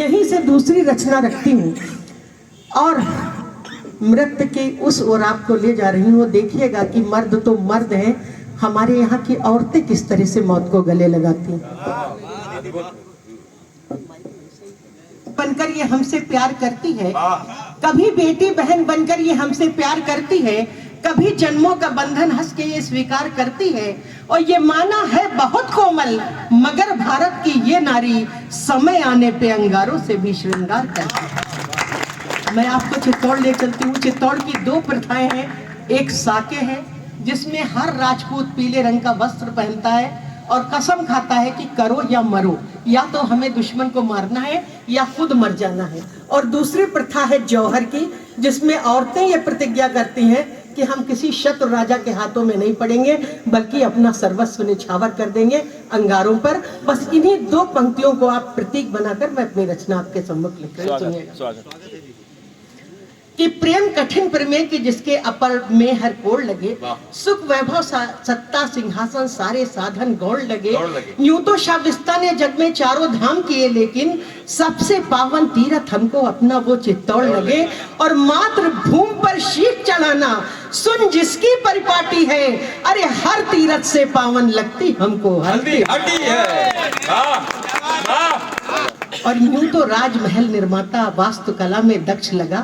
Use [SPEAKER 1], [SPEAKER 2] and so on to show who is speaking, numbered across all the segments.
[SPEAKER 1] यहीं से दूसरी रचना रखती हूँ और नृत्य की उस ओर आपको ले जा रही हूँ। देखिएगा कि मर्द तो मर्द हैं, हमारे यहाँ की औरतें किस तरह से मौत को गले लगाती बनकर ये हमसे प्यार करती है, कभी बेटी बहन बनकर ये हमसे प्यार करती है, कभी जन्मों का बंधन हंस के ये स्वीकार करती है। और ये माना है बहुत कोमल, मगर भारत की ये नारी समय आने पे अंगारों से भी श्रृंगार करती है। मैं आपको चित्तौड़ ले चलती हूँ। चित्तौड़ की दो प्रथाएं हैं। एक साके है जिसमें हर राजपूत पीले रंग का वस्त्र पहनता है और कसम खाता है कि करो या मरो, या तो हमें दुश्मन को मारना है या खुद मर जाना है। और दूसरी प्रथा है जौहर की, जिसमें औरतें ये प्रतिज्ञा करती हैं कि हम किसी शत्रु राजा के हाथों में नहीं पड़ेंगे, बल्कि अपना सर्वस्व निछावर कर देंगे अंगारों पर। बस इन्हीं दो पंक्तियों को आप प्रतीक बनाकर मैं अपनी रचना आपके सम्मुख लिख रही हूँ कि प्रेम कठिन प्रमेय की जिसके अपर में हर कोड़ लगे, सुख वैभव सत्ता सिंहासन सारे साधन गौड़ लगे। यूं तो शाविस्ता ने जग में चारों धाम किए, लेकिन सबसे पावन तीर्थ हमको अपना वो चित्तौड़ लगे। और मात्र भूमि पर शीश चढ़ाना सुन जिसकी परिपाटी है, अरे हर तीर्थ से पावन लगती हमको हल्दी है। और यूं तो राजमहल निर्माता वास्तुकला में दक्ष लगा,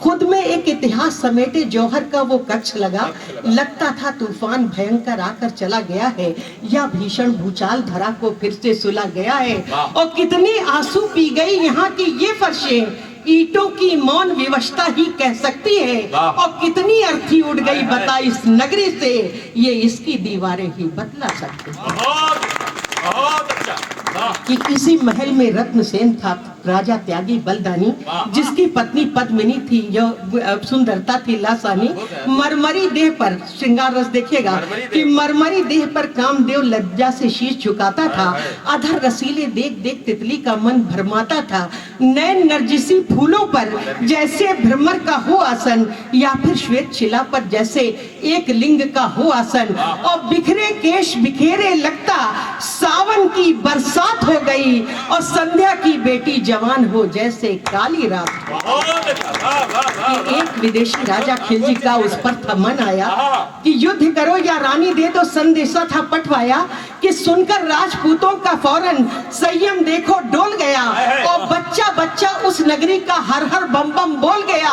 [SPEAKER 1] खुद में एक इतिहास समेटे जौहर का वो कक्ष लगा। लगता था तूफान भयंकर आकर चला गया है, या भीषण भूचाल धरा को फिर से सुला गया है। और कितनी आंसू पी गई यहाँ की ये फर्शें, ईंटों की मौन विवशता ही कह सकती है। और कितनी अर्थी उड़ गई बता इस नगरी से, ये इसकी दीवारें ही बतला सकती कि इसी महल में रत्नसेन था राजा त्यागी बलदानी, जिसकी पत्नी पद्मिनी थी, जो सुंदरता थी लासानी। मरमरी देह पर श्रृंगार रस देखिएगा कि मरमरी देह पर कामदेव लज्जा से शीश झुकाता था। अधर रसीले देख देख तितली का मन भरमाता था। नैन नरजिसी फूलों पर जैसे भ्रमर का हो आसन, या फिर श्वेत शिला पर जैसे एक लिंग का हो आसन। और बिखरे केश बिखेरे लगता सावन की बरसात हो गई, और संध्या की बेटी जवान हो जैसे काली रात। कि एक विदेशी राजा खिलजी का उस पर था मन आया कि युद्ध करो या रानी दे दो, संदेशा था पठवाया कि सुनकर राजपूतों का फौरन संयम देखो डोल गया। और बच्चा बच्चा उस नगरी का हर हर बम बम बोल गया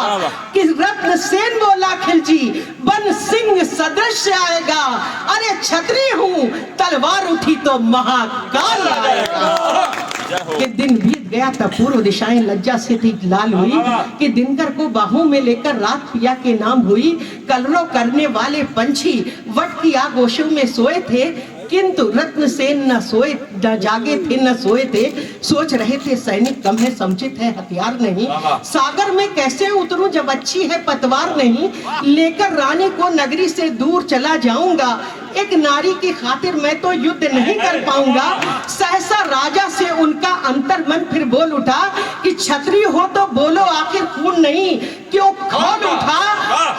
[SPEAKER 1] कि रत्नसेन बोला खिलजी बन सिंह सदृश आएगा, अरे छतरी हूँ तलवार उठी तो महाकाल आएगा। कि दिन बीत गया तब पूर्व दिशाएं लज्जा से थी लाल हुई, कि दिनकर को बाहों में लेकर रात पिया के नाम हुई। कलरव करने वाले पंछी वट की आगोशों में सोए थे, किंतु रत्नसेन न सोए न जागे थे न सोए थे। सोच रहे थे सैनिक कम है, समुचित है हथियार नहीं। सागर में कैसे उतरूं जब अच्छी है पतवार नहीं। लेकर रानी को नगरी से दूर चला जाऊंगा, एक नारी की खातिर मैं तो युद्ध नहीं कर पाऊंगा। सहसा राजा से उनका अंतर मन फिर बोल उठा कि छतरी हो तो बोलो आखिर खून नहीं क्यों खोल उठा।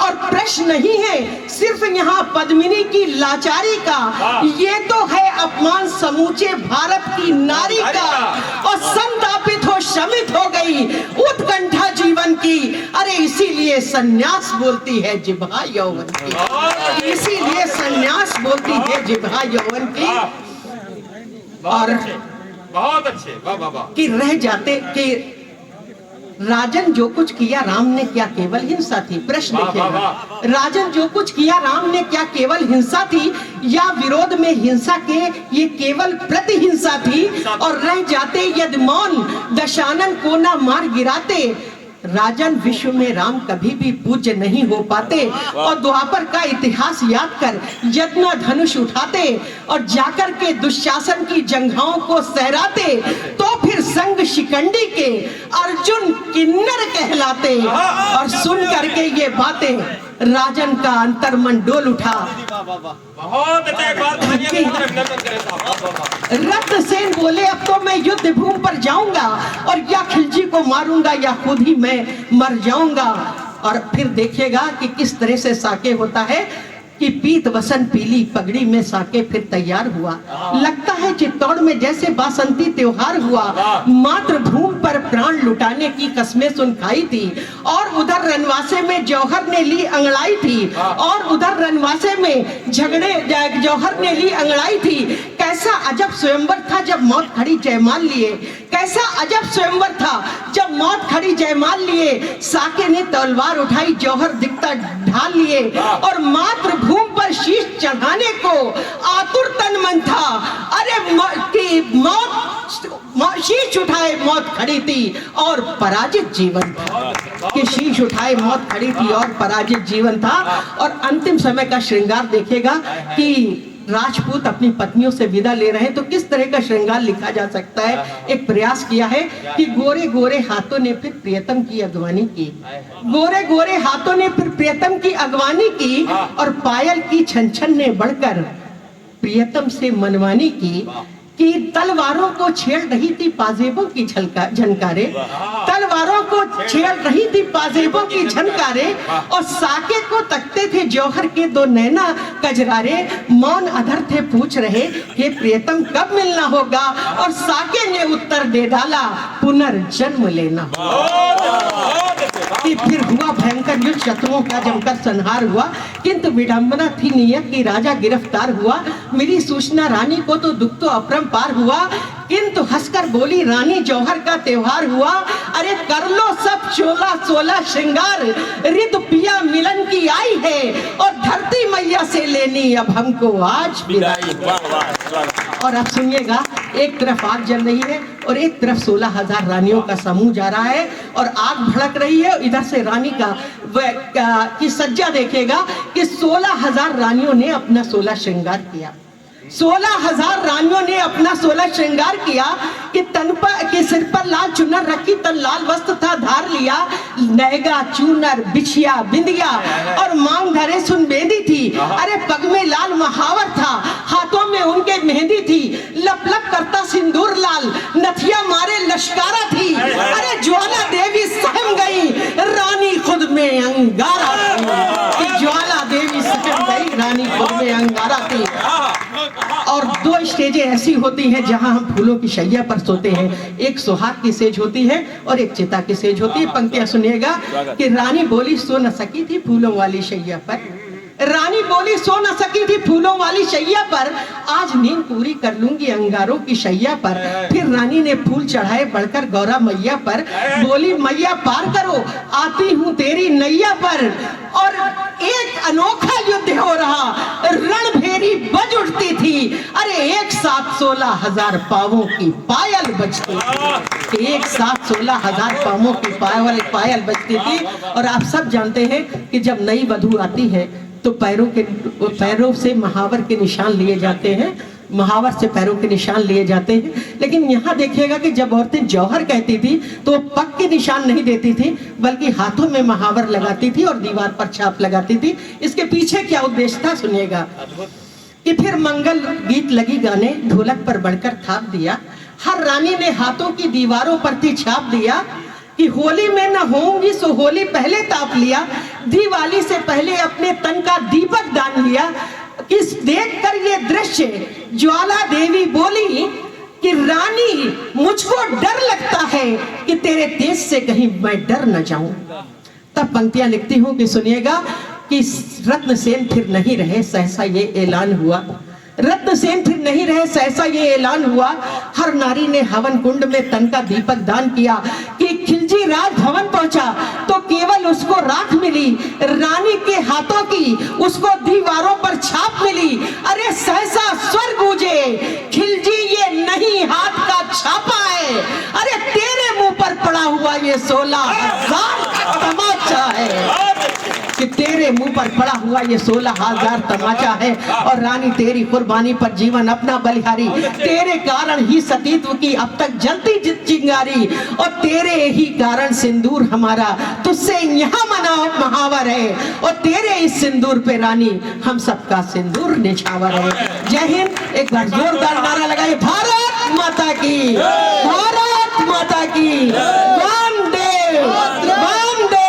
[SPEAKER 1] और प्रश्न नहीं है सिर्फ यहाँ पद्मिनी की लाचारी का, ये तो है अपमान समूचे भारत की नारी का। और संतापित हो शमित हो गई उत्कंठा जीवन की, अरे इसीलिए सन्यास बोलती है जिह्वा यौवन की, इसीलिए सन्यास बोलती है जिह्वा यौवन की। और
[SPEAKER 2] बहुत अच्छे
[SPEAKER 1] कि रह जाते कि राजन जो कुछ किया राम ने क्या केवल हिंसा थी। प्रश्न देखिएगा, राजन जो कुछ किया राम ने क्या केवल हिंसा थी, या विरोध में हिंसा के ये केवल प्रतिहिंसा थी। और रह जाते यदि मौन दशानन को ना मार गिराते, राजन विश्व में राम कभी भी पूज्य नहीं हो पाते। और द्वापर का इतिहास याद कर यज्ञ धनुष उठाते, और जाकर के दुशासन की जंघाओं को सहराते, तो फिर संग शिकंडी के अर्जुन किन्नर कहलाते। और सुन करके ये बातें राजन का अंतर्मन डोल उठा।
[SPEAKER 2] बहुत
[SPEAKER 1] रत्नसेन बोले अब तो मैं युद्ध भूमि पर जाऊंगा, और या खिलजी को मारूंगा या खुद ही मैं मर जाऊंगा। और फिर देखिएगा कि किस तरह से साके होता है कि पीत वसन पीली पगड़ी में साके फिर तैयार हुआ। लगता है चित्तौड़ में जैसे बासंती त्योहार हुआ। मातृभूमि पर प्राण लुटाने की कस्में सुन खाई थी, और उधर रनवासे में जौहर ने ली अंगड़ाई थी, और उधर रनवासे में जौहर ने ली अंगड़ाई थी। कैसा अजब स्वयंवर था जब मौत खड़ी जयमाल लिए, कैसा अजब स्वयंवर था जब मौत खड़ी जयमाल लिए। साके ने तलवार उठाई, जौहर दिखता ढाल लिए, और मातृभूमि पर शीश चढ़ाने को आतुर तन मन था। अरे मौत शीश उठाए मौत खड़ी थी और पराजित जीवन था, कि शीश उठाए मौत खड़ी थी और पराजित जीवन था। और अंतिम समय का श्रृंगार देखेगा कि राजपूत अपनी पत्नियों से विदा ले रहे हैं, तो किस तरह का श्रृंगार लिखा जा सकता है। एक प्रयास किया है कि गोरे गोरे हाथों ने फिर प्रियतम की अगवानी की, गोरे गोरे हाथों ने फिर प्रियतम की अगवानी की, और पायल की छन छन ने बढ़कर प्रियतम से मनवानी की, कि तलवारों को छेड़ रही थी पाजेबों की झनकारे, तलवारों को छेड़ रही थी पाजेबों की झनकारे, और साके को तकते थे जौहर के दो नैना कजरारे। मौन अधर थे पूछ रहे कि प्रियतम कब मिलना होगा, और साके ने उत्तर दे डाला पुनर्जन्म लेना। कि फिर हुआ भयंकर युद्ध, शत्रुओं का जमकर संहार हुआ, किंतु विडंबना थी नियत की राजा गिरफ्तार हुआ। मिली सूचना रानी को तो दुख तो अपरंपार हुआ, किंतु हंसकर बोली रानी जौहर का त्योहार हुआ। अरे कर लो सब 16 श्रृंगार, रित पिया मिलन की आई है, और धरती मैया से लेनी अब हमको आज विदाई। और अब सुनिएगा, एक तरफ आग जल रही है और एक तरफ 16,000 रानियों का समूह जा रहा है, और आग भड़क रही है। इधर से रानी की सज्जा देखेगा कि 16,000 रानियों ने अपना 16 श्रृंगार किया। 16,000 रानियों ने अपना 16 श्रृंगार किया, कि तन पर के सिर पर लाल चुनर रखी, तन लाल वस्त्र था धार लिया। नैगा चूनर बिछिया बिंदिया और मांग धरे सुन बेंदी थी। अरे पग में लाल महावर था, हाथों में उनके मेहंदी थी। लप लप करता सिंदूर लाल, नथिया मारे लश्कारा थी। अरे ज्वाला देवी सहम गई, रानी खुद में अंगारा थी। ज्वाला देवी सहम गई, रानी खुद में अंगारा थी। और दो स्टेजें ऐसी होती हैं जहां हम फूलों की शैया पर सोते हैं। एक सुहाग की सेज होती है और एक चिता की सेज होती है। पंक्तियां सुनिएगा कि रानी बोली सो न सकी थी फूलों वाली शैया पर, रानी बोली सो न सकी थी फूलों वाली शैया पर, आज नींद पूरी कर लूंगी अंगारों की शैया पर। फिर रानी ने फूल चढ़ाए बढ़कर गौरा मैया पर, बोली मैया पार करो आती हूँ तेरी नैया पर। और एक अनोखा युद्ध हो रहा, रणभेरी बज उठती थी। अरे एक साथ 16,000 पावों की पायल बजती थी, एक साथ 16,000 पावों की पायल बजती थी। और आप सब जानते हैं कि जब नई वधू आती है तो पैरों से महावर के निशान लिए जाते हैं, महावर से पैरों के निशान लिए जाते हैं। लेकिन यहाँ देखिएगा कि जब औरतें जौहर कहती थी तो पग के निशान नहीं देती थी, बल्कि हाथों में महावर लगाती थी और दीवार पर छाप लगाती थी। इसके पीछे क्या उद्देश्य था सुनिएगा। कि फिर मंगल गीत लगी गाने, ढोलक पर बढ़कर थाप दिया। हर रानी ने हाथों की दीवारों पर थी छाप दिया, कि होली में न होंगी सो होली पहले ताप लिया। दिवाली से पहले अपने तन का दीपक दान लिया। किस देखकर ये दृश्य ज्वाला देवी बोली कि रानी मुझको डर लगता है कि तेरे तेज से कहीं मैं डर न जाऊं। तब पंक्तियां लिखती हूं कि सुनिएगा कि रत्नसेन फिर नहीं रहे सहसा ये ऐलान हुआ, रत्नसेन फिर नहीं रहे सहसा ये ऐलान हुआ। हर नारी ने हवन कुंड में तन का दीपक दान किया। कि खिलजी राज भवन पहुंचा तो केवल उसको राख मिली, रानी के हाथों की उसको दीवारों पर छाप मिली। अरे सहसा स्वर गूंजे, खिलजी ये नहीं हाथ का छापा है। अरे तेरे मुंह पर पड़ा हुआ ये 16,000 का तमाचा है, कि तेरे मुंह पर पड़ा हुआ ये 16,000 तमाचा है। और रानी तेरी कुर्बानी पर जीवन अपना बलिहारी, तेरे कारण ही सतीत्व की अब तक जलती चिंगारी, और तेरे ही कारण सिंदूर हमारा तुझसे यहाँ मनाओ महावर है। और तेरे इस सिंदूर पे रानी हम सबका सिंदूर निछावर है। जय हिंद। एक बार जोरदार नारा लगाइए, भारत माता की, भारत माता की। वंदे वंदे